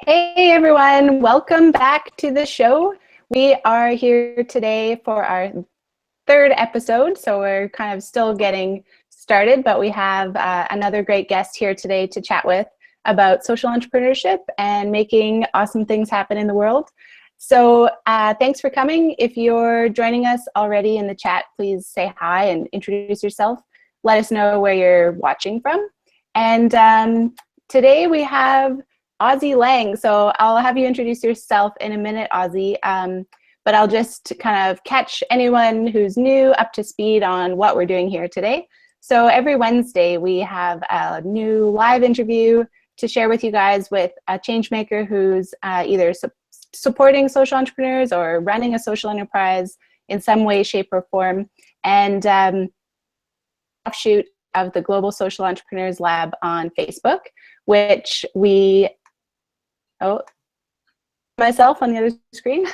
Hey everyone, welcome back to the show. We are here today for our third episode, so we're kind of still getting started, but we have another great guest here today to chat with about social entrepreneurship and making awesome things happen in the world. So thanks for coming. If you're joining us already in the chat, please say hi and introduce yourself. Let us know where you're watching from. And today we have Ozzy Lang. So I'll have you introduce yourself in a minute, Ozzy. But I'll just kind of catch anyone who's new up to speed on what we're doing here today. So every Wednesday, we have a new live interview to share with you guys with a changemaker who's either supporting social entrepreneurs or running a social enterprise in some way, shape, or form. And offshoot of the Global Social Entrepreneurs Lab on Facebook, which we myself on the other screen.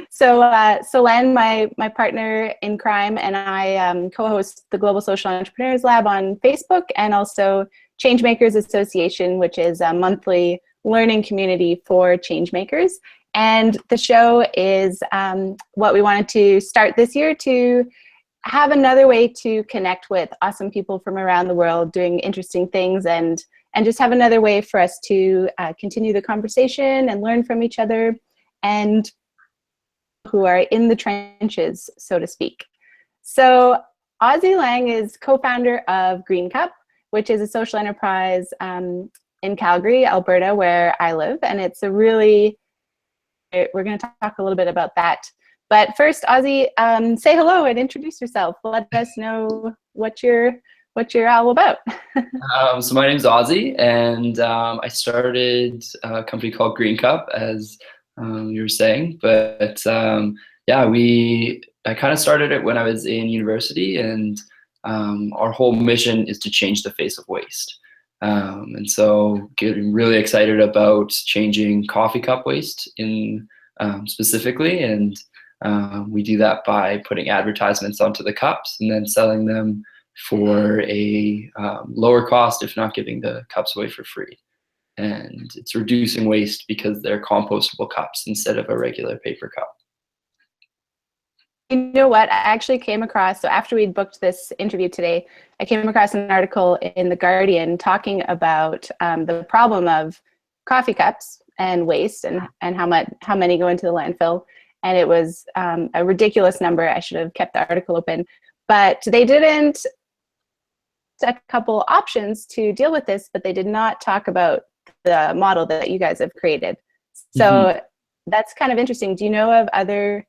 So Len, my partner in crime, and I co-host the Global Social Entrepreneurs Lab on Facebook, and also Changemakers Association, which is a monthly learning community for changemakers. And the show is what we wanted to start this year to have another way to connect with awesome people from around the world doing interesting things, and just have another way for us to continue the conversation and learn from each other and who are in the trenches, so to speak. So Ozzy Lang is co-founder of Green Cup, which is a social enterprise in Calgary, Alberta, where I live. And it's a really, we're going to talk a little bit about that. But first, Ozzy, say hello and introduce yourself. Let us know what you're all about. So my name's Ozzy, and I started a company called Green Cup, as you were saying. But yeah, I kind of started it when I was in university, and our whole mission is to change the face of waste. And so getting really excited about changing coffee cup waste in specifically, and we do that by putting advertisements onto the cups and then selling them for a lower cost, if not giving the cups away for free. And it's reducing waste because they're compostable cups instead of a regular paper cup. You know what? I actually came across, so after we'd booked this interview today, I came across an article in The Guardian talking about the problem of coffee cups and waste, and how many go into the landfill. And it was a ridiculous number. I should have kept the article open. But they didn't a couple options to deal with this, but they did not talk about the model that you guys have created. So that's kind of interesting. Do you know of other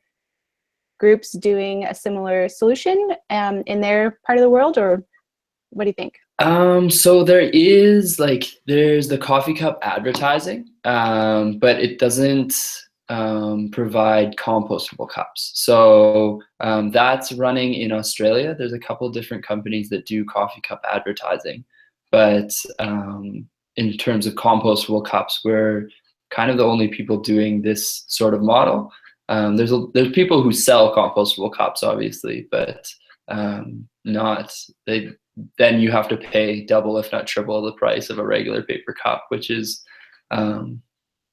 groups doing a similar solution in their part of the world, or what do you think? So there's the coffee cup advertising, but it doesn't provide compostable cups. So that's running in Australia. There's a couple different companies that do coffee cup advertising, but in terms of compostable cups, we're kind of the only people doing this sort of model. There's people who sell compostable cups, obviously, but then you have to pay double, if not triple, the price of a regular paper cup, which is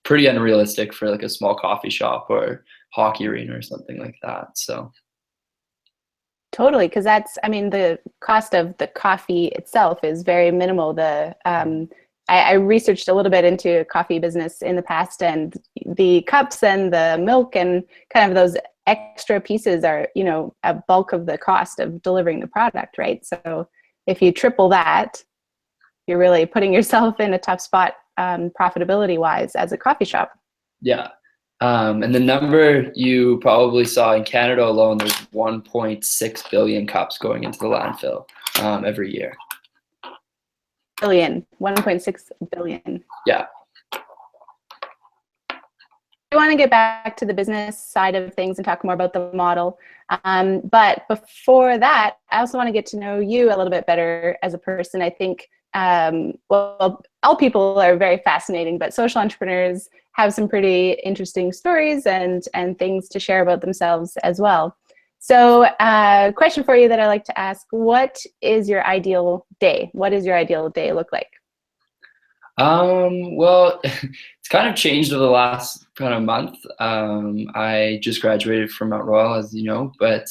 pretty unrealistic for like a small coffee shop or hockey arena or something like that. So totally, because that's, I mean, the cost of the coffee itself is very minimal. I researched a little bit into coffee business in the past, and the cups and the milk and kind of those extra pieces are, a bulk of the cost of delivering the product, right? So if you triple that, you're really putting yourself in a tough spot profitability wise as a coffee shop. Yeah. And the number you probably saw in Canada alone, there's 1.6 billion cups going into the landfill every year. 1.6 billion. Yeah. I want to get back to the business side of things and talk more about the model. But before that, I also want to get to know you a little bit better as a person. I think, well, all people are very fascinating, but social entrepreneurs have some pretty interesting stories and things to share about themselves as well. So question for you that I like to ask, what is your ideal day? What does your ideal day look like? Well, it's kind of changed over the last kind of month. I just graduated from Mount Royal, as you know, but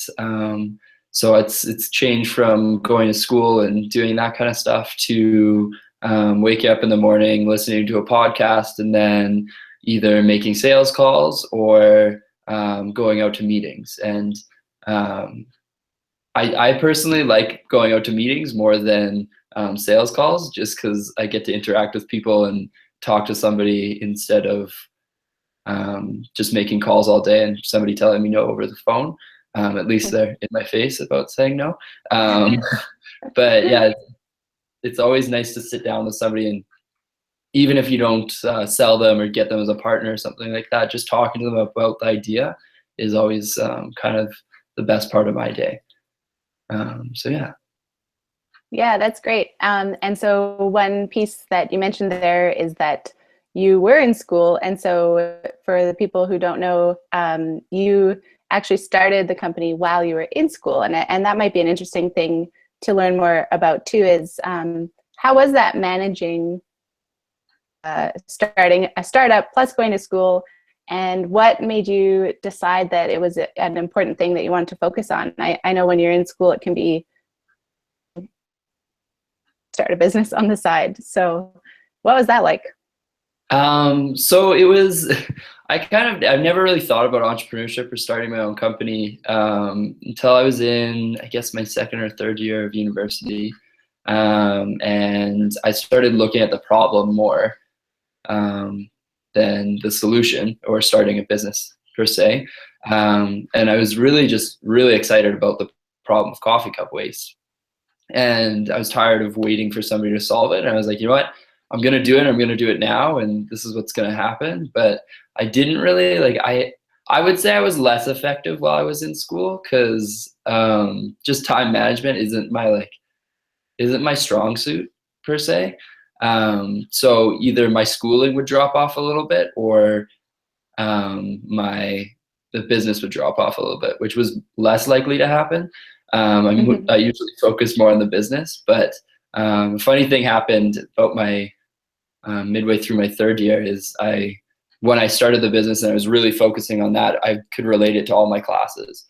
so it's changed from going to school and doing that kind of stuff to waking up in the morning, listening to a podcast, and then either making sales calls or going out to meetings. And I personally like going out to meetings more than sales calls, just because I get to interact with people and talk to somebody instead of just making calls all day and somebody telling me no over the phone. At least they're in my face about saying no. But yeah, it's always nice to sit down with somebody, and even if you don't sell them or get them as a partner or something like that, just talking to them about the idea is always kind of the best part of my day. So yeah. Yeah, that's great. And so one piece that you mentioned there is that you were in school. And so for the people who don't know, you actually started the company while you were in school. And that might be an interesting thing to learn more about too, is how was that managing starting a startup plus going to school? And what made you decide that it was an important thing that you wanted to focus on? I know when you're in school, it can be start a business on the side. So what was that like? So it was, I've never really thought about entrepreneurship or starting my own company until I was in, I guess, my second or third year of university. And I started looking at the problem more than the solution, or starting a business per se. And I was really excited about the problem of coffee cup waste. And I was tired of waiting for somebody to solve it. And I was like, you know what? I'm going to do it. I'm going to do it now. And this is what's going to happen. But I didn't really I would say I was less effective while I was in school, because just time management isn't my strong suit per se. So either my schooling would drop off a little bit, or the business would drop off a little bit, which was less likely to happen. I usually focus more on the business, but a funny thing happened about my midway through my third year is when I started the business and I was really focusing on that, I could relate it to all my classes.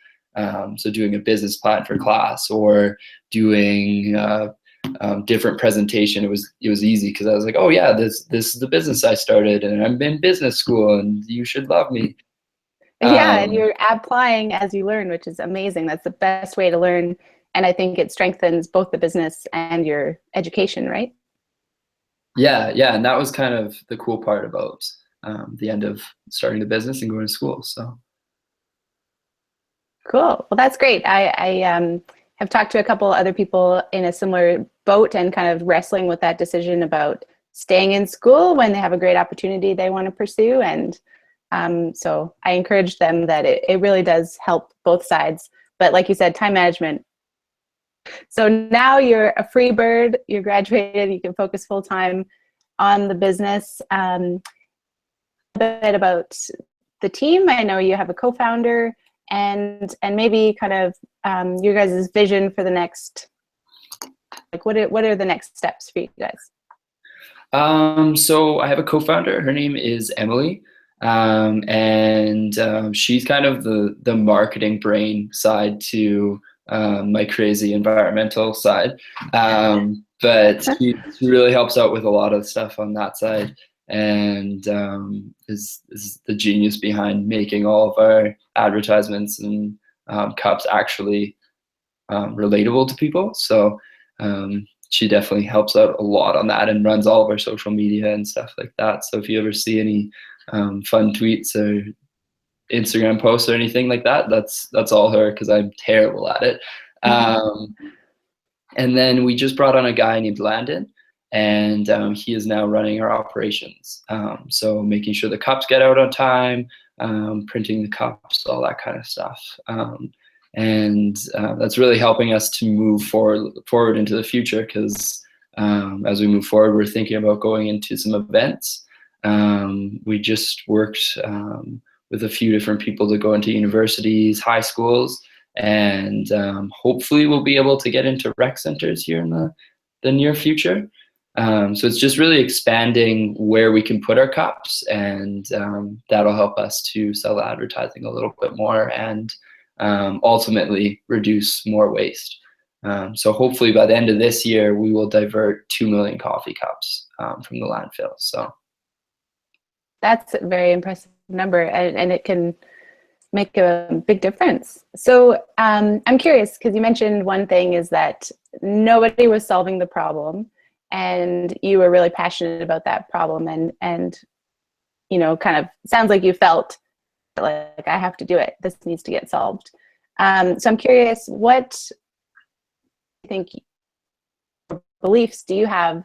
So doing a business plan for class, or doing different presentation, it was easy, because I was like, oh yeah, this is the business I started, and I'm in business school, and you should love me. Yeah, and you're applying as you learn, which is amazing. That's the best way to learn. And I think it strengthens both the business and your education, right? Yeah. And that was kind of the cool part about the end of starting the business and going to school. So cool. Well, that's great. I have talked to a couple other people in a similar boat and kind of wrestling with that decision about staying in school when they have a great opportunity they want to pursue. And so I encourage them that it really does help both sides. But like you said, time management. So now you're a free bird, you're graduated, you can focus full time on the business. A bit about the team. I know you have a co-founder, and maybe kind of your guys' vision for the next, like what are the next steps for you guys? So I have a co-founder. Her name is Emily. And she's kind of the marketing brain side to my crazy environmental side. But she really helps out with a lot of stuff on that side, and is the genius behind making all of our advertisements and cups actually relatable to people. So she definitely helps out a lot on that, and runs all of our social media and stuff like that. So if you ever see any fun tweets or Instagram posts or anything like that, that's all her, because I'm terrible at it. And then we just brought on a guy named Landon, and he is now running our operations. So making sure the cups get out on time, printing the cups, all that kind of stuff. And that's really helping us to move forward into the future, because as we move forward, we're thinking about going into some events. We just worked with a few different people to go into universities, high schools, and hopefully we'll be able to get into rec centers here in the near future. So it's just really expanding where we can put our cups, and that'll help us to sell advertising a little bit more and ultimately reduce more waste. So hopefully by the end of this year, we will divert 2 million coffee cups from the landfill. So That's a very impressive number, and it can make a big difference. So I'm curious, because you mentioned one thing is that nobody was solving the problem, and you were really passionate about that problem, and kind of sounds like you felt like, I have to do it. This needs to get solved. So I'm curious, what you think beliefs do you have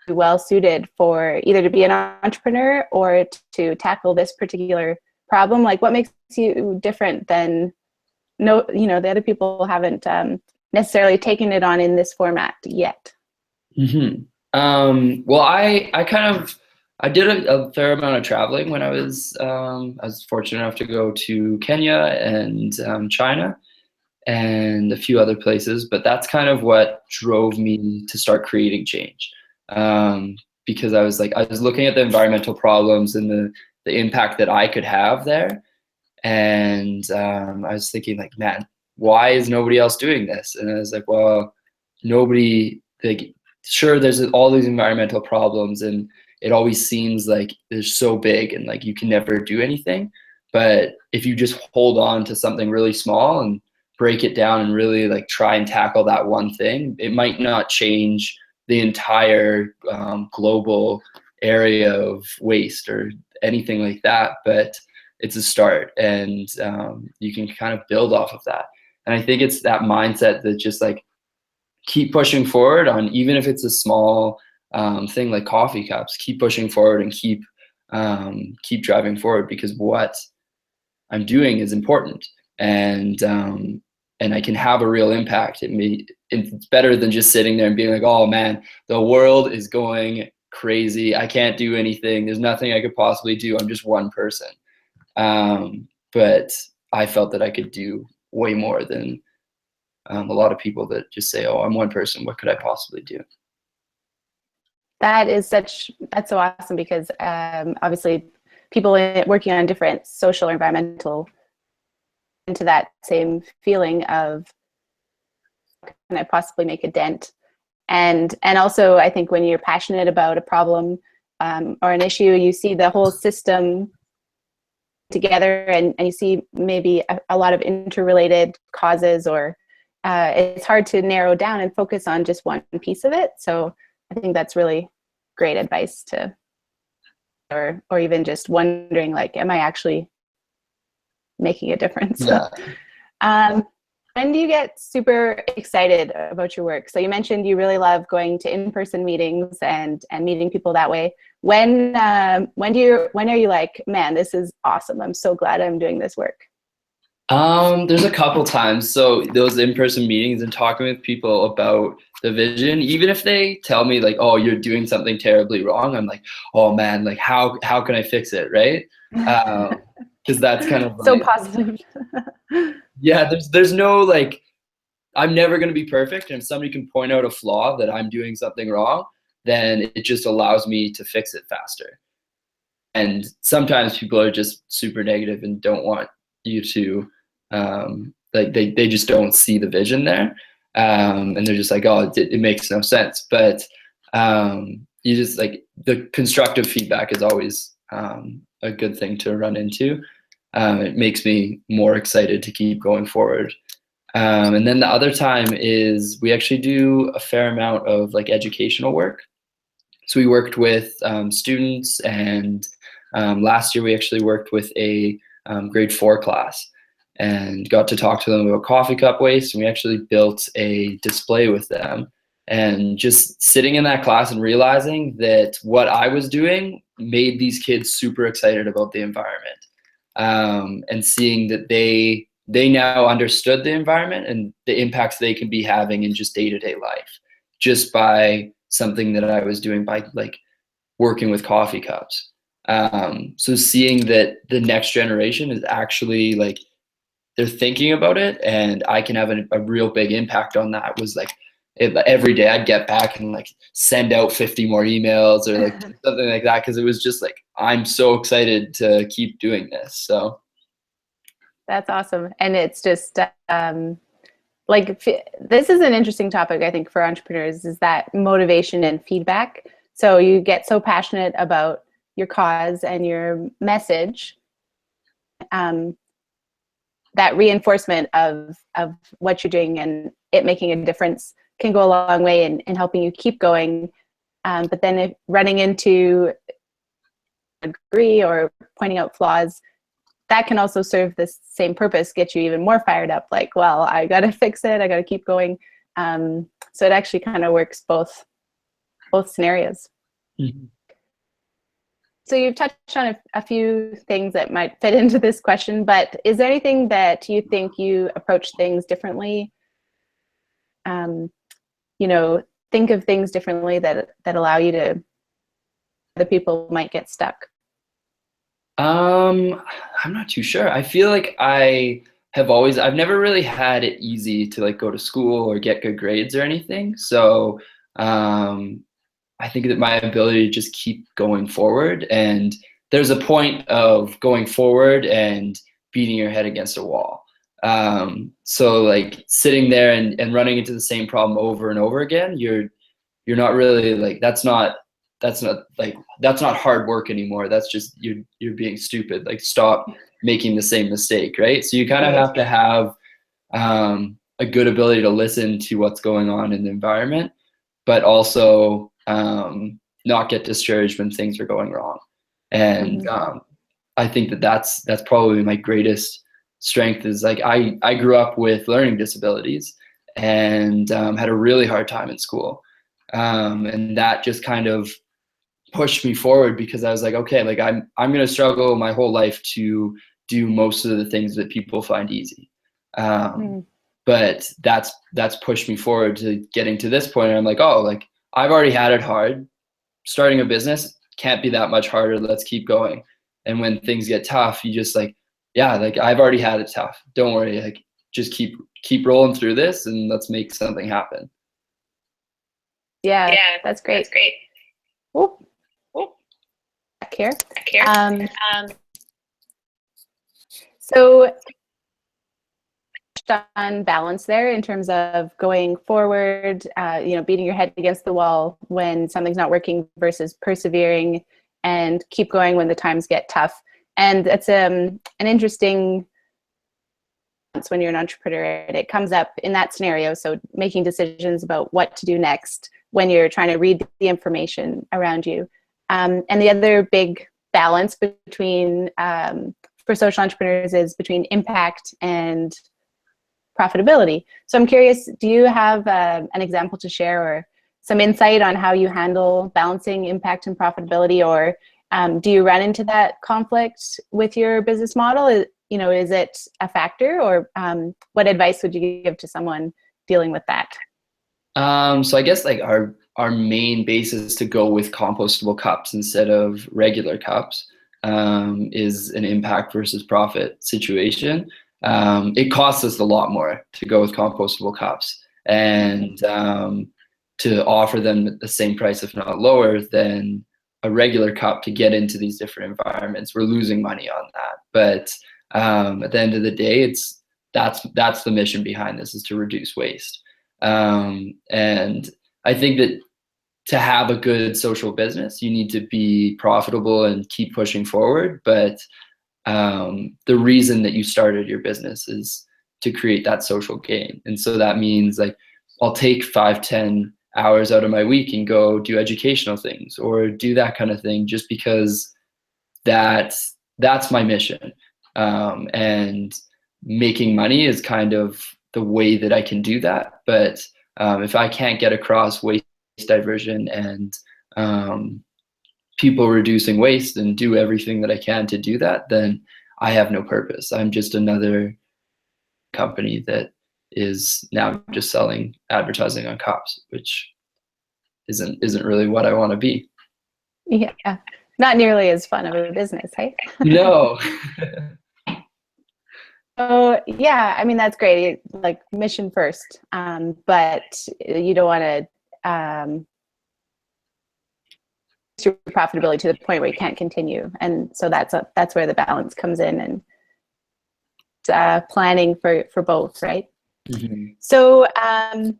well suited for either to be an entrepreneur or to tackle this particular problem? Like, what makes you different than the other people haven't necessarily taken it on in this format yet? Well, I did a fair amount of traveling when I was fortunate enough to go to Kenya and China and a few other places, but that's kind of what drove me to start creating change. Because I was looking at the environmental problems and the impact that I could have there. And I was thinking, like, man, why is nobody else doing this? And I was like, well, nobody, like, sure, there's all these environmental problems and it always seems like they're so big and like you can never do anything. But if you just hold on to something really small and break it down and really like try and tackle that one thing, it might not change the entire global area of waste or anything like that, but it's a start, and you can kind of build off of that. And I think it's that mindset that just like keep pushing forward on, even if it's a small thing like coffee cups, keep pushing forward and keep driving forward, because what I'm doing is important, and I can have a real impact. It's better than just sitting there and being like, oh man, the world is going crazy. I can't do anything. There's nothing I could possibly do. I'm just one person. But I felt that I could do way more than a lot of people that just say, oh, I'm one person. What could I possibly do? That's so awesome, because obviously people working on different social or environmental into that same feeling of, can I possibly make a dent? And also, I think when you're passionate about a problem or an issue, you see the whole system together, and you see maybe a lot of interrelated causes, or it's hard to narrow down and focus on just one piece of it. So I think that's really great advice or even just wondering, like, am I actually making a difference? Yeah. When do you get super excited about your work? So you mentioned you really love going to in-person meetings and meeting people that way. When are you like, man, this is awesome, I'm so glad I'm doing this work? There's a couple times. So those in-person meetings and talking with people about the vision, even if they tell me like, oh, you're doing something terribly wrong, I'm like, oh man, like how can I fix it, right? Because that's kind of so positive. Yeah, there's no like, I'm never going to be perfect, and if somebody can point out a flaw that I'm doing something wrong, then it just allows me to fix it faster. And sometimes people are just super negative and don't want you to like they just don't see the vision there, and they're just like, oh, it makes no sense. But you just like, the constructive feedback is always a good thing to run into. It makes me more excited to keep going forward. And then the other time is we actually do a fair amount of like educational work. So we worked with students, and last year we actually worked with a grade 4 class and got to talk to them about coffee cup waste. And we actually built a display with them, and just sitting in that class and realizing that what I was doing made these kids super excited about the environment. And seeing that they now understood the environment and the impacts they can be having in just day-to-day life, just by something that I was doing by like working with coffee cups. So seeing that the next generation is actually like, they're thinking about it, and I can have a real big impact on that, was like every day I'd get back and like send out 50 more emails or like something like that, because it was just like, I'm so excited to keep doing this. So That's awesome. And it's just this is an interesting topic, I think, for entrepreneurs, is that motivation and feedback. So you get so passionate about your cause and your message, that reinforcement of what you're doing and it making a difference can go a long way in helping you keep going. But then if running into agree or pointing out flaws, that can also serve the same purpose, get you even more fired up, like, well, I got to fix it, I got to keep going. So it actually kind of works both scenarios. mm-hmm. So you've touched on a few things that might fit into this question, but is there anything that you think you approach things differently? Think of things differently that allow you to, the people might get stuck. I'm not too sure. I feel like I've never really had it easy to like go to school or get good grades or anything. So I think that my ability to just keep going forward, and there's a point of going forward and beating your head against a wall. So like sitting there and running into the same problem over and over again, you're not really like, that's not hard work anymore. That's just you're being stupid. Like, stop making the same mistake, right? So you kind of have to have a good ability to listen to what's going on in the environment, but also not get discouraged when things are going wrong. And I think that's probably my greatest strength, is like I grew up with learning disabilities and had a really hard time in school. And that just kind of pushed me forward, because I was like, okay, like I'm going to struggle my whole life to do most of the things that people find easy. But that's pushed me forward to getting to this point. And I'm like, oh, like I've already had it hard. Starting a business can't be that much harder. Let's keep going. And when things get tough, you just like, yeah, like I've already had it tough. Don't worry. Like just keep rolling through this and let's make something happen. Yeah, that's great. That's great. Ooh. Back here. So on balance there in terms of going forward, beating your head against the wall when something's not working versus persevering and keep going when the times get tough. And it's an interesting when you're an entrepreneur and it comes up in that scenario. So making decisions about what to do next when you're trying to read the information around you. And the other big balance between for social entrepreneurs is between impact and profitability. So I'm curious, do you have an example to share or some insight on how you handle balancing impact and profitability, or do you run into that conflict with your business model? Is it a factor, or what advice would you give to someone dealing with that? So I guess like our main basis to go with compostable cups instead of regular cups is an impact versus profit situation. It costs us a lot more to go with compostable cups, and to offer them the same price, if not lower, than a regular cup to get into these different environments. We're losing money on that. But at the end of the day, that's the mission behind this, is to reduce waste. And I think that to have a good social business, you need to be profitable and keep pushing forward. But the reason that you started your business is to create that social gain. And so that means like, I'll take 5-10 hours out of my week and go do educational things or do that kind of thing, just because that's my mission. And making money is kind of the way that I can do that. But if I can't get across waste diversion and people reducing waste and do everything that I can to do that, then I have no purpose. I'm just another company that is now just selling advertising on cups, which isn't really what I want to be. Yeah, not nearly as fun of a business, hey? No. So yeah, I mean that's great. Like mission first, but you don't want to your profitability to the point where you can't continue, and so that's where the balance comes in, and planning for both, right? Mm-hmm. So I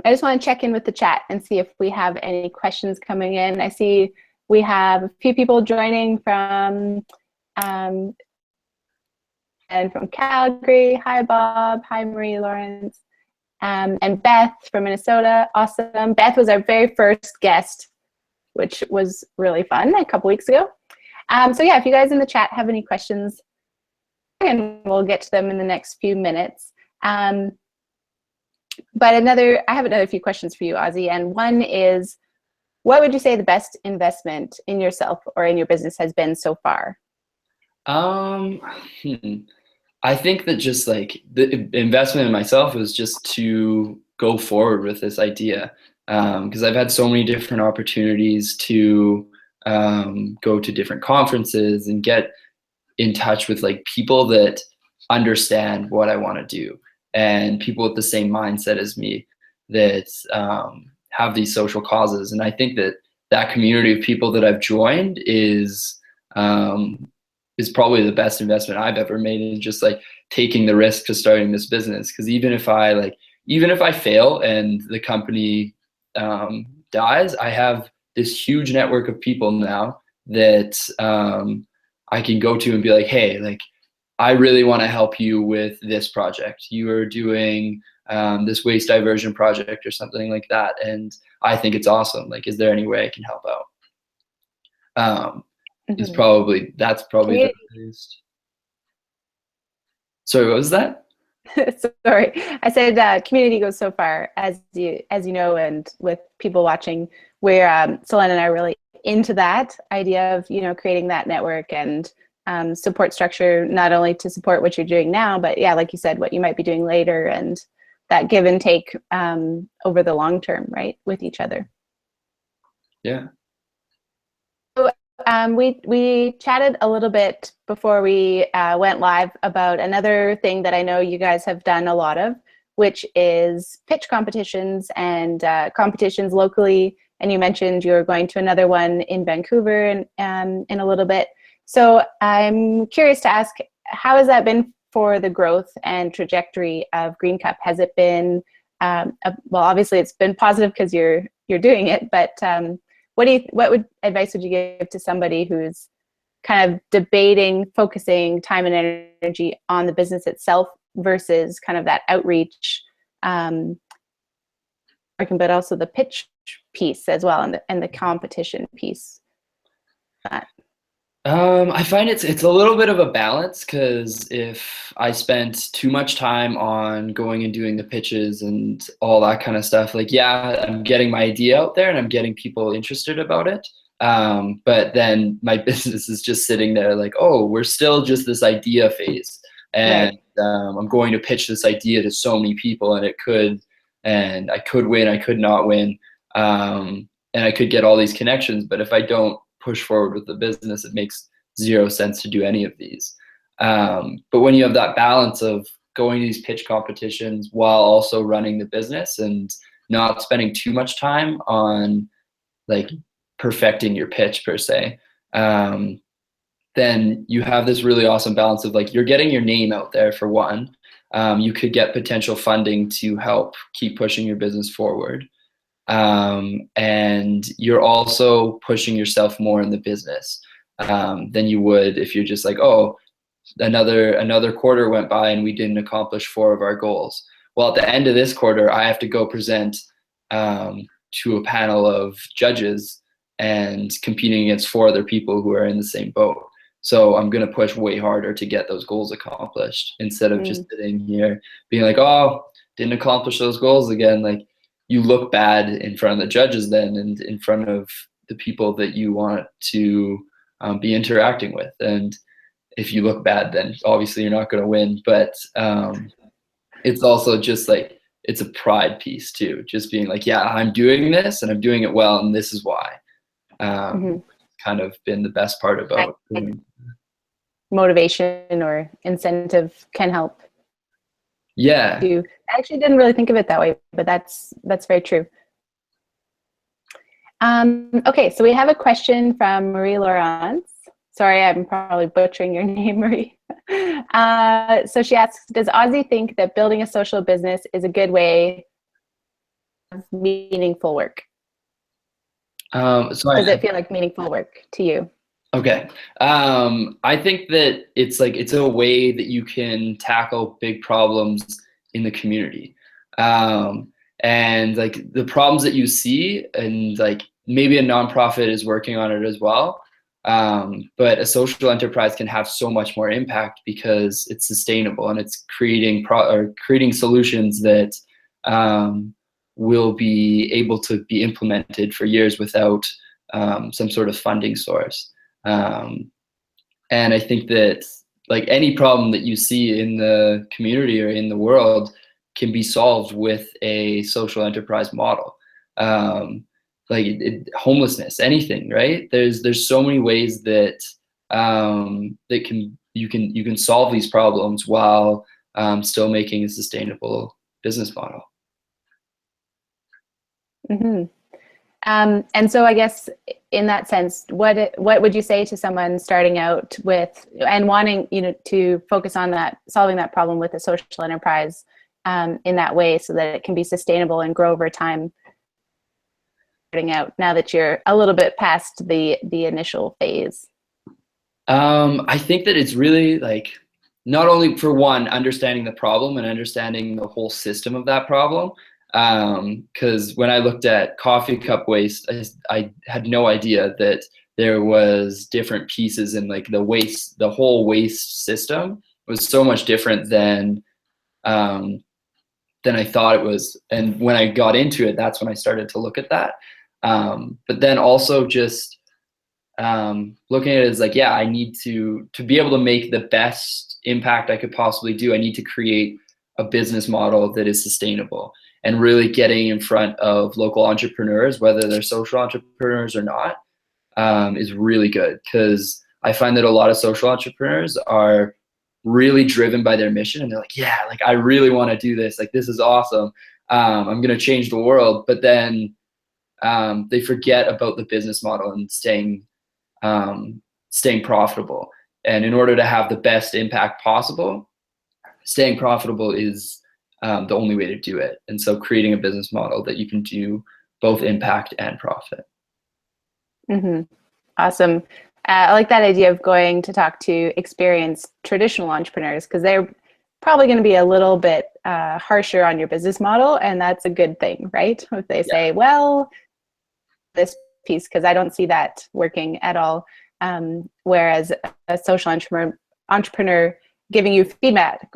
just want to check in with the chat and see if we have any questions coming in. I see we have a few people joining from and from Calgary. Hi, Bob. Hi, Marie Lawrence. And Beth from Minnesota. Awesome. Beth was our very first guest, which was really fun a couple weeks ago. So yeah, if you guys in the chat have any questions, and we'll get to them in the next few minutes. But I have another few questions for you, Ozzy. And one is, what would you say the best investment in yourself or in your business has been so far? I think that just like the investment in myself was just to go forward with this idea. Because I've had so many different opportunities to go to different conferences and get in touch with like people that understand what I want to do, and people with the same mindset as me that have these social causes. And I think that that community of people that I've joined is probably the best investment I've ever made in just like taking the risk to starting this business. Because even if I fail and the company dies, I have this huge network of people now that I can go to and be like, hey, like, I really want to help you with this project. You are doing this waste diversion project or something like that, and I think it's awesome. Like, is there any way I can help out? That's probably the biggest. Sorry, what was that? Sorry, I said community goes so far, as you know, and with people watching, where Selena and I are really into that idea of creating that network and support structure, not only to support what you're doing now, but yeah, like you said, what you might be doing later, and that give and take over the long term, right, with each other. Yeah. So we chatted a little bit before we went live about another thing that I know you guys have done a lot of, which is pitch competitions and competitions locally. And you mentioned you're going to another one in Vancouver in a little bit. So I'm curious to ask, how has that been for the growth and trajectory of Green Cup? Has it been, well, obviously it's been positive because you're doing it, but what advice would you give to somebody who's kind of debating, focusing time and energy on the business itself versus kind of that outreach, but also the pitch piece as well, and the competition piece? I find it's a little bit of a balance, because if I spent too much time on going and doing the pitches and all that kind of stuff, like, yeah, I'm getting my idea out there and I'm getting people interested about it. But then my business is just sitting there like, oh, we're still just this idea phase. And I'm going to pitch this idea to so many people, and I could win, I could not win. And I could get all these connections, but if I don't push forward with the business, it makes zero sense to do any of these. But when you have that balance of going to these pitch competitions while also running the business and not spending too much time on like perfecting your pitch per se, then you have this really awesome balance of like, you're getting your name out there for one. You could get potential funding to help keep pushing your business forward. And you're also pushing yourself more in the business than you would if you're just like, oh, another quarter went by and we didn't accomplish 4 of our goals. Well, at the end of this quarter, I have to go present to a panel of judges and competing against 4 other people who are in the same boat. So I'm going to push way harder to get those goals accomplished, instead of just sitting here being like, oh, didn't accomplish those goals again. Like, you look bad in front of the judges then, and in front of the people that you want to be interacting with. And if you look bad, then obviously you're not going to win. But it's also just like, it's a pride piece too. Just being like, yeah, I'm doing this and I'm doing it well, and this is why. Kind of been the best part about doing. motivation or incentive can help. Yeah. I actually didn't really think of it that way, but that's very true. Okay, so we have a question from Marie Laurence. Sorry, I'm probably butchering your name, Marie. So she asks, does Ozzy think that building a social business is a good way of meaningful work? Does it feel like meaningful work to you? Okay. I think that it's a way that you can tackle big problems in the community. And like the problems that you see, and like maybe a nonprofit is working on it as well. But a social enterprise can have so much more impact because it's sustainable and it's creating solutions that will be able to be implemented for years without some sort of funding source. And I think that like any problem that you see in the community or in the world can be solved with a social enterprise model. Homelessness, anything, right? There's so many ways that you can solve these problems while still making a sustainable business model. Mm-hmm. And so I guess in that sense, what would you say to someone starting out with and wanting, to focus on solving that problem with a social enterprise in that way so that it can be sustainable and grow over time, starting out now that you're a little bit past the initial phase? I think that it's really like not only for one, understanding the problem and understanding the whole system of that problem. Because when I looked at coffee cup waste, I had no idea that there was different pieces in like the whole waste system was so much different than I thought it was. And when I got into it, that's when I started to look at that. But then also just looking at it as like, yeah, I need to be able to make the best impact I could possibly do. I need to create a business model that is sustainable, and really getting in front of local entrepreneurs, whether they're social entrepreneurs or not, is really good, because I find that a lot of social entrepreneurs are really driven by their mission, and they're like, yeah, like I really want to do this. Like, this is awesome. I'm going to change the world. But then they forget about the business model and staying profitable. And in order to have the best impact possible, staying profitable is the only way to do it. And so creating a business model that you can do both impact and profit. Mm-hmm. Awesome. I like that idea of going to talk to experienced traditional entrepreneurs, because they're probably going to be a little bit harsher on your business model. And that's a good thing, right? If they say, well, this piece, because I don't see that working at all. Whereas a social entrepreneur giving you feedback,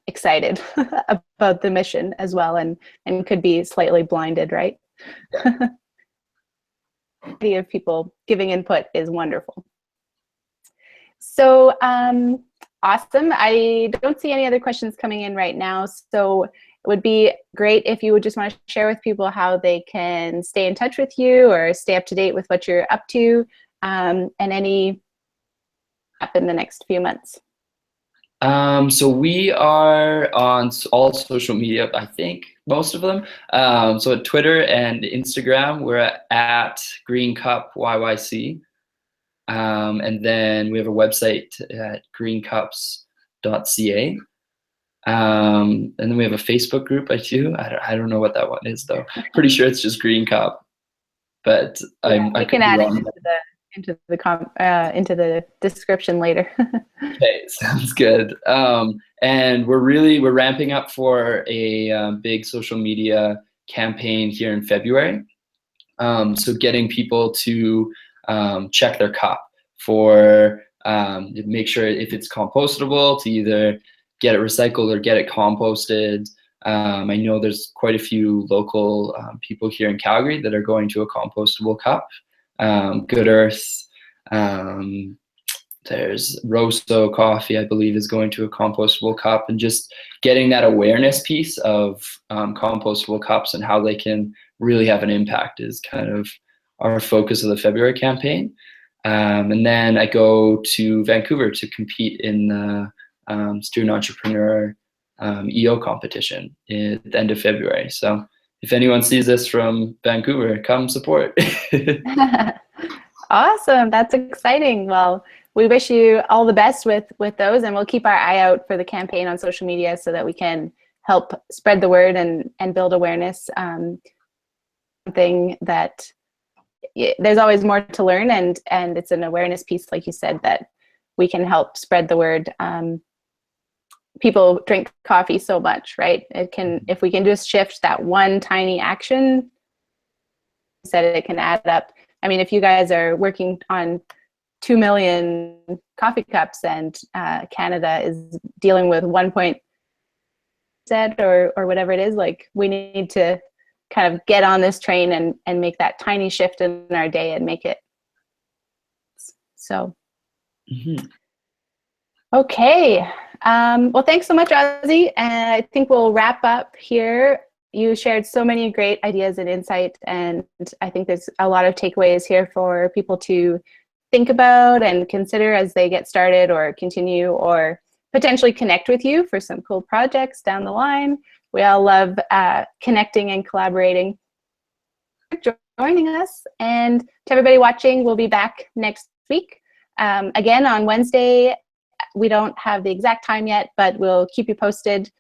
excited about the mission as well, and could be slightly blinded, right? The idea of people giving input is wonderful. So awesome. I don't see any other questions coming in right now, so it would be great if you would just want to share with people how they can stay in touch with you or stay up to date with what you're up to, and any up in the next few months. So we are on all social media, I think most of them. So at Twitter and Instagram, we're at Green Cup YYC. And then we have a website at greencups.ca. And then we have a Facebook group too. I don't know what that one is though. Pretty sure it's just Green Cup, but I can add it into the description later. Okay, sounds good. And we're ramping up for a big social media campaign here in February. So getting people to check their cup for make sure if it's compostable, to either get it recycled or get it composted. I know there's quite a few local people here in Calgary that are going to a compostable cup. Good Earth. There's Rosto Coffee, I believe, is going to a compostable cup, and just getting that awareness piece of compostable cups and how they can really have an impact is kind of our focus of the February campaign. And then I go to Vancouver to compete in the Student Entrepreneur EO competition at the end of February. So if anyone sees this from Vancouver, come support. Awesome. That's exciting. Well, we wish you all the best with those, and we'll keep our eye out for the campaign on social media so that we can help spread the word and build awareness. Something that there's always more to learn, and it's an awareness piece, like you said, that we can help spread the word. People drink coffee so much, right? It can, if we can just shift that one tiny action, said it can add up. I mean, if you guys are working on 2 million coffee cups and Canada is dealing with 1 or whatever it is, like, we need to kind of get on this train and make that tiny shift in our day and make it so. Okay. Well, thanks so much, Ozzy. And I think we'll wrap up here. You shared so many great ideas and insight, and I think there's a lot of takeaways here for people to think about and consider as they get started or continue or potentially connect with you for some cool projects down the line. We all love connecting and collaborating. Joining us, and to everybody watching, we'll be back next week. Again, on Wednesday. We don't have the exact time yet, but we'll keep you posted.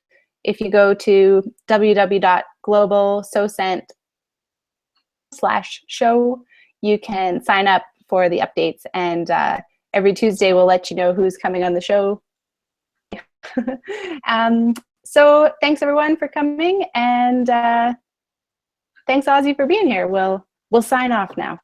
If you go to www.globalsocent/show, you can sign up for the updates, and every Tuesday we'll let you know who's coming on the show. So thanks everyone for coming, and thanks Ozzy for being here. We'll sign off now.